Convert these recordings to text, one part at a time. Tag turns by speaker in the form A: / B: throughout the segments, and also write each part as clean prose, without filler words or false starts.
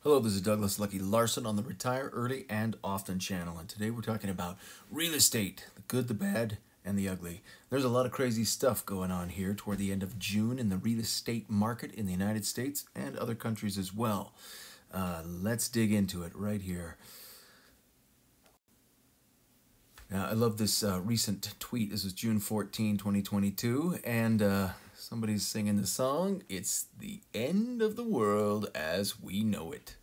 A: Hello, this is Douglas Lucky Larson on the Retire Early and Often channel, and today we're talking about real estate, the good, the bad, and the ugly. There's a lot of crazy stuff going on here toward the end of June in the real estate market in the United States and other countries as well. Let's dig into it right here. I love this recent tweet. This is June 14, 2022, and somebody's singing the song, "It's the End of the World as We Know It."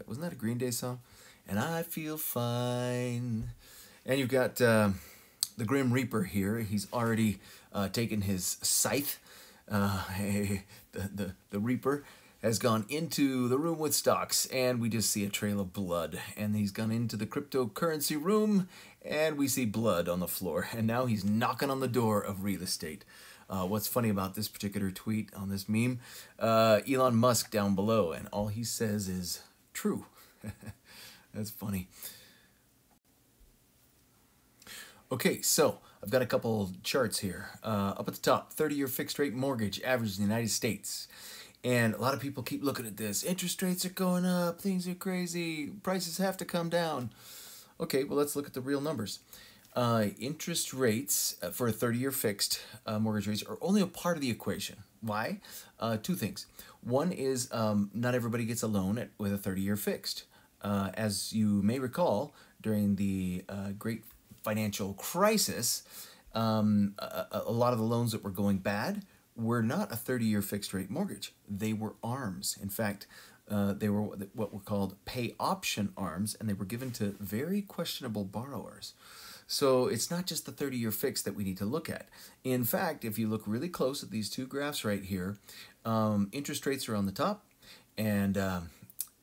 A: Wasn't that a Green Day song? And I feel fine. And you've got the Grim Reaper here. He's already taken his scythe. The Reaper has gone into the room with stocks, and we just see a trail of blood. And he's gone into the cryptocurrency room, and we see blood on the floor. And now he's knocking on the door of real estate. What's funny about this particular tweet on this meme, Elon Musk down below, and all he says is true. That's funny. Okay, so I've got a couple charts here. Up at the top, 30-year fixed rate mortgage average in the United States. And a lot of people keep looking at this. Interest rates are going up, things are crazy, prices have to come down. Okay, well, let's look at the real numbers. Interest rates for a 30-year fixed mortgage rates are only a part of the equation. Why? Two things. One is not everybody gets a loan with a 30-year fixed. As you may recall, during the great financial crisis, a lot of the loans that were going bad were not a 30-year fixed rate mortgage. They were ARMs. In fact, they were what were called pay option ARMs, and they were given to very questionable borrowers. So it's not just the 30-year fix that we need to look at. In fact, if you look really close at these two graphs right here, interest rates are on the top, and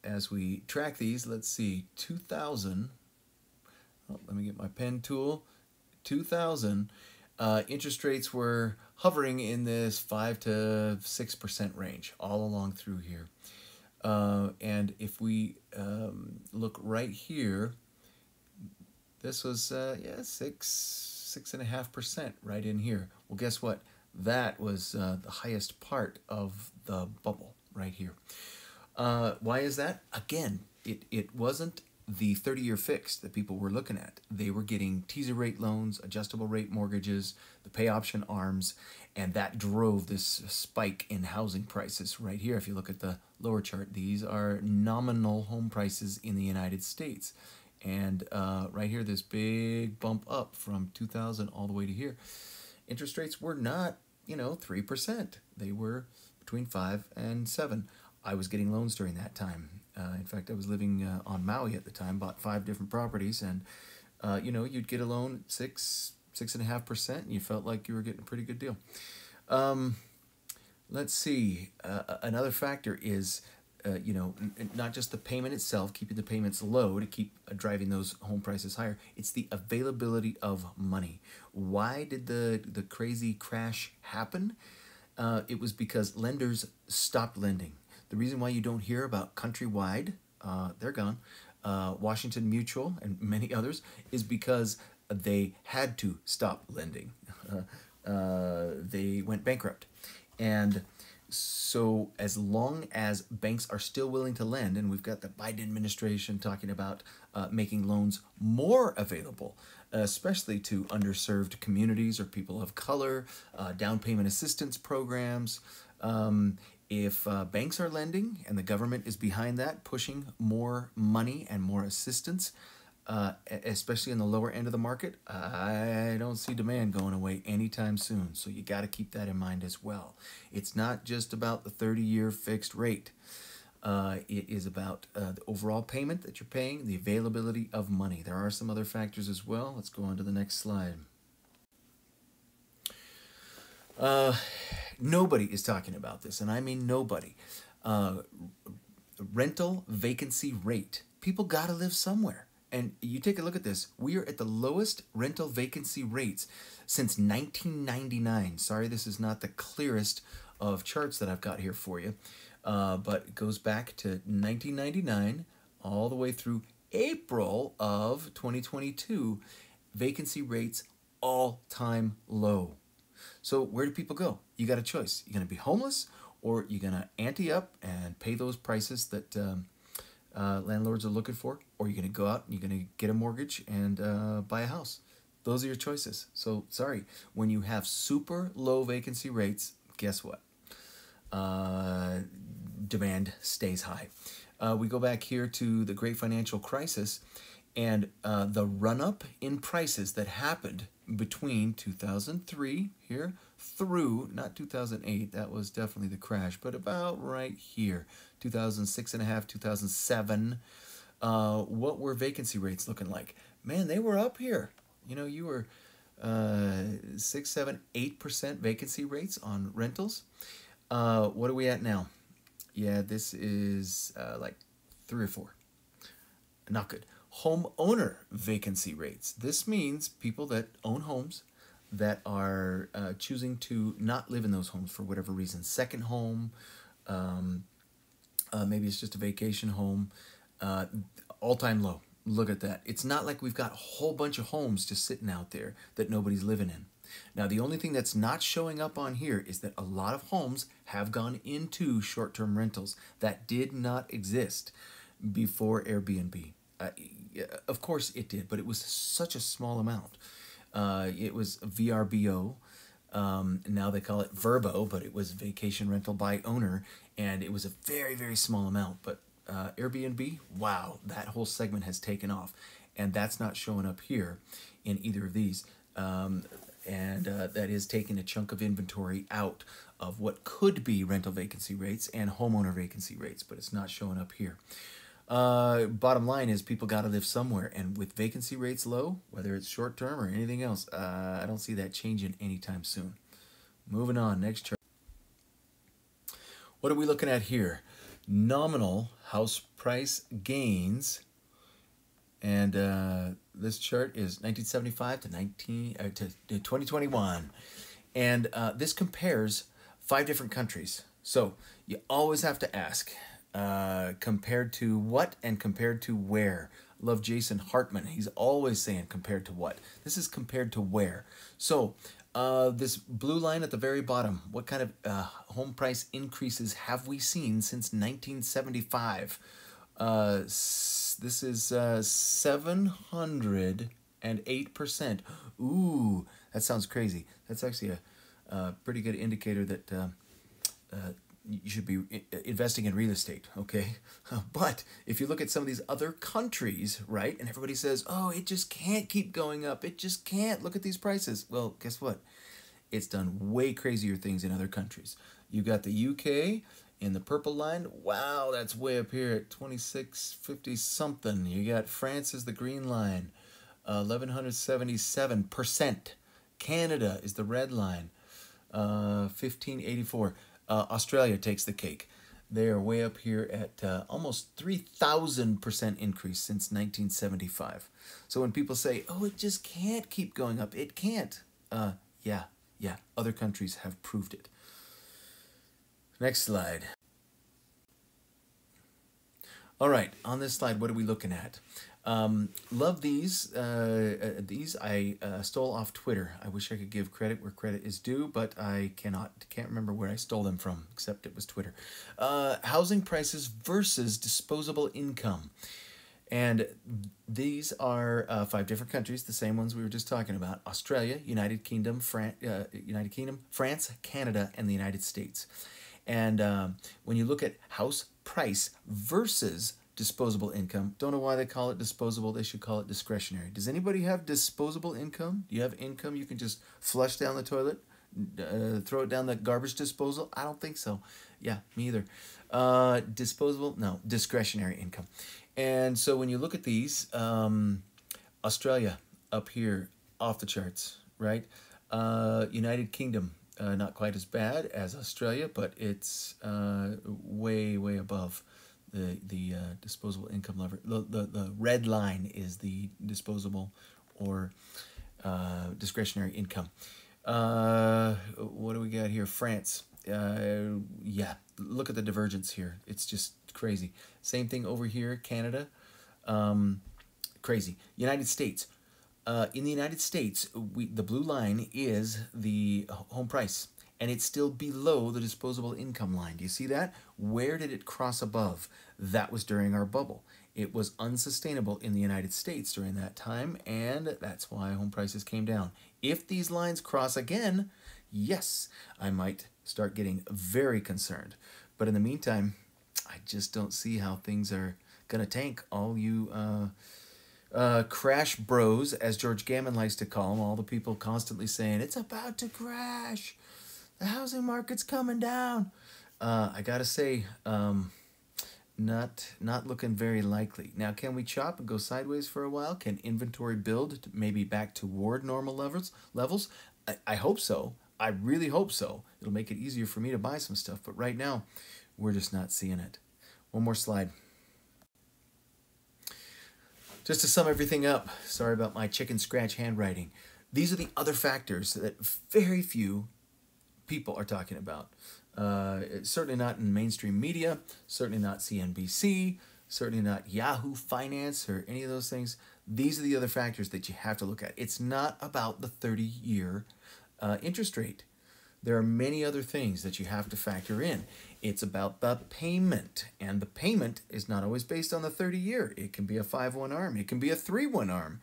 A: as we track these, let's see, 2000, let me get my pen tool, 2000, interest rates were hovering in this 5 to 6% range all along through here. And if we look right here, this was 6.5% right in here. Well, guess what? That was the highest part of the bubble right here. Why is that? Again, it wasn't the 30-year fix that people were looking at. They were getting teaser rate loans, adjustable rate mortgages, the pay option ARMs, and that drove this spike in housing prices right here. If you look at the lower chart, these are nominal home prices in the United States. And right here, this big bump up from 2000 all the way to here. Interest rates were not, 3%. They were between 5 and 7. I was getting loans during that time. In fact, I was living on Maui at the time, bought 5 different properties, and you'd get a loan 6.5%, and you felt like you were getting a pretty good deal. Let's see. Another factor is, not just the payment itself, keeping the payments low to keep driving those home prices higher. It's the availability of money. Why did the crazy crash happen? It was because lenders stopped lending. The reason why you don't hear about Countrywide, they're gone, Washington Mutual, and many others, is because they had to stop lending. They went bankrupt. And so as long as banks are still willing to lend, and we've got the Biden administration talking about making loans more available, especially to underserved communities or people of color, down payment assistance programs. If banks are lending and the government is behind that, pushing more money and more assistance, especially in the lower end of the market, I don't see demand going away anytime soon. So you got to keep that in mind as well. It's not just about the 30-year fixed rate. It is about the overall payment that you're paying, the availability of money. There are some other factors as well. Let's go on to the next slide. Nobody is talking about this, and I mean nobody. Rental vacancy rate. People got to live somewhere. And you take a look at this. We are at the lowest rental vacancy rates since 1999. Sorry, this is not the clearest of charts that I've got here for you. But it goes back to 1999 all the way through April of 2022. Vacancy rates all-time low. So where do people go? You got a choice. You're going to be homeless, or you're going to ante up and pay those prices that landlords are looking for, or you're going to go out and you're going to get a mortgage and buy a house. Those are your choices. So sorry, when you have super low vacancy rates, guess what? Demand stays high. We go back here to the Great Financial Crisis, and the run-up in prices that happened between 2003 here through, not 2008, that was definitely the crash, but about right here, 2006 and a half, 2007. What were vacancy rates looking like? Man, they were up here. You know, you were 6, 7, 8% vacancy rates on rentals. What are we at now? Yeah, this is like 3 or 4. Not good. Homeowner vacancy rates. This means people that own homes that are choosing to not live in those homes for whatever reason. Second home, maybe it's just a vacation home. All-time low. Look at that. It's not like we've got a whole bunch of homes just sitting out there that nobody's living in. Now, the only thing that's not showing up on here is that a lot of homes have gone into short-term rentals. That did not exist before Airbnb. Of course it did, but it was such a small amount. It was VRBO. Now they call it Verbo, but it was vacation rental by owner, and it was a very, very small amount. But Airbnb, wow, that whole segment has taken off, and that's not showing up here in either of these. That is taking a chunk of inventory out of what could be rental vacancy rates and homeowner vacancy rates, but it's not showing up here. Bottom line is people got to live somewhere, and with vacancy rates low, whether it's short term or anything else, I don't see that changing anytime soon. Moving on, next chart. What are we looking at here? Nominal house price gains, and this chart is 1975 to 2021, and this compares 5 different countries. So you always have to ask, compared to what and compared to where? Love Jason Hartman. He's always saying compared to what. This is compared to where. So this blue line at the very bottom, what kind of home price increases have we seen since 1975? This is 708%. Ooh, that sounds crazy. That's actually a pretty good indicator that you should be investing in real estate, okay? But if you look at some of these other countries, right, and everybody says, oh, it just can't keep going up. It just can't. Look at these prices. Well, guess what? It's done way crazier things in other countries. You got the UK in the purple line. Wow, that's way up here at 2650 something. You got France is the green line, 1177%. Canada is the red line, 1584. Australia takes the cake. They are way up here at almost 3,000% increase since 1975. So when people say, oh, it just can't keep going up, it can't. Yeah, other countries have proved it. Next slide. All right, on this slide, what are we looking at? Love these. These I stole off Twitter. I wish I could give credit where credit is due, but I cannot. Can't remember where I stole them from, except it was Twitter. Housing prices versus disposable income. And these are 5 different countries, the same ones we were just talking about: Australia, United Kingdom, France, Canada, and the United States. And when you look at house price versus disposable income, don't know why they call it disposable. They should call it discretionary. Does anybody have disposable income? Do you have income you can just flush down the toilet, throw it down the garbage disposal? I don't think so. Yeah, me either. Disposable? No, discretionary income. And so when you look at these, Australia up here off the charts, right? United Kingdom, not quite as bad as Australia, but it's way above the disposable income level. The red line is the disposable or discretionary income. What do we got here? France. Yeah, look at the divergence here. It's just crazy. Same thing over here, Canada. Crazy. United States. In the United States, the blue line is the home price, and it's still below the disposable income line. Do you see that? Where did it cross above? That was during our bubble. It was unsustainable in the United States during that time, and that's why home prices came down. If these lines cross again, yes, I might start getting very concerned. But in the meantime, I just don't see how things are going to tank. All you crash bros, as George Gammon likes to call them, all the people constantly saying, it's about to crash. The housing market's coming down. I got to say, not looking very likely. Now, can we chop and go sideways for a while? Can inventory build maybe back toward normal levels? I hope so. I really hope so. It'll make it easier for me to buy some stuff. But right now, we're just not seeing it. One more slide. Just to sum everything up, sorry about my chicken scratch handwriting. These are the other factors that very few people are talking about. Certainly not in mainstream media, certainly not CNBC, certainly not Yahoo Finance or any of those things. These are the other factors that you have to look at. It's not about the 30-year interest rate. There are many other things that you have to factor in. It's about the payment, and the payment is not always based on the 30-year. It can be a 5-1 ARM. It can be a 3-1 ARM.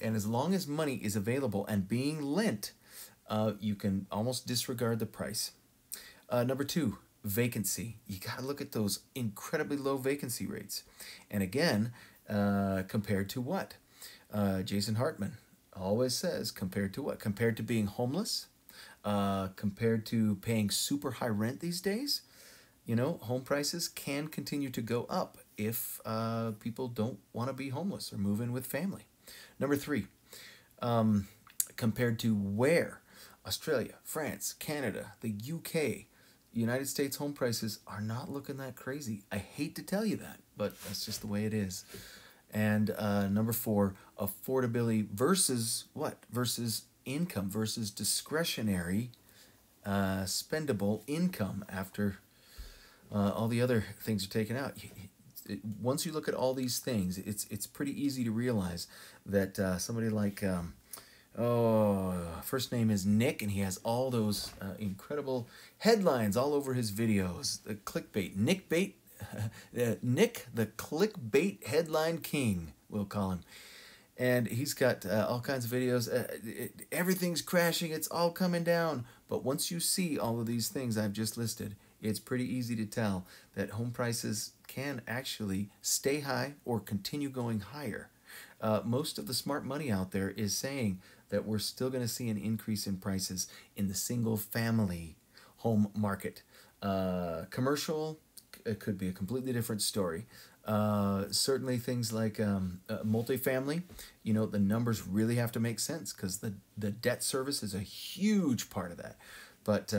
A: And as long as money is available and being lent, you can almost disregard the price. Number 2, vacancy. You got to look at those incredibly low vacancy rates. And again, compared to what? Jason Hartman always says, compared to what? Compared to being homeless, compared to paying super high rent these days. You know, home prices can continue to go up if people don't want to be homeless or move in with family. Number 3, compared to where? Australia, France, Canada, the UK, United States home prices are not looking that crazy. I hate to tell you that, but that's just the way it is. And number 4, affordability versus what? Versus income, versus discretionary spendable income after all the other things are taken out. Once you look at all these things, it's pretty easy to realize that somebody like, first name is Nick, and he has all those incredible headlines all over his videos. The clickbait, Nick the clickbait headline king, we'll call him. And he's got all kinds of videos. Everything's crashing. It's all coming down. But once you see all of these things I've just listed, it's pretty easy to tell that home prices can actually stay high or continue going higher. Most of the smart money out there is saying that we're still going to see an increase in prices in the single-family home market. Commercial, it could be a completely different story. Certainly things like multifamily, you know, the numbers really have to make sense because the debt service is a huge part of that. But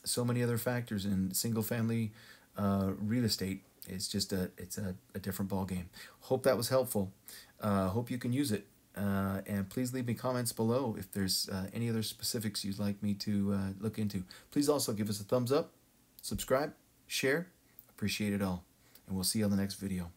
A: so many other factors in single-family real estate, it's just it's a different ballgame. Hope that was helpful. Hope you can use it. And please leave me comments below if there's any other specifics you'd like me to look into. Please also give us a thumbs up, subscribe, share. Appreciate it all. And we'll see you on the next video.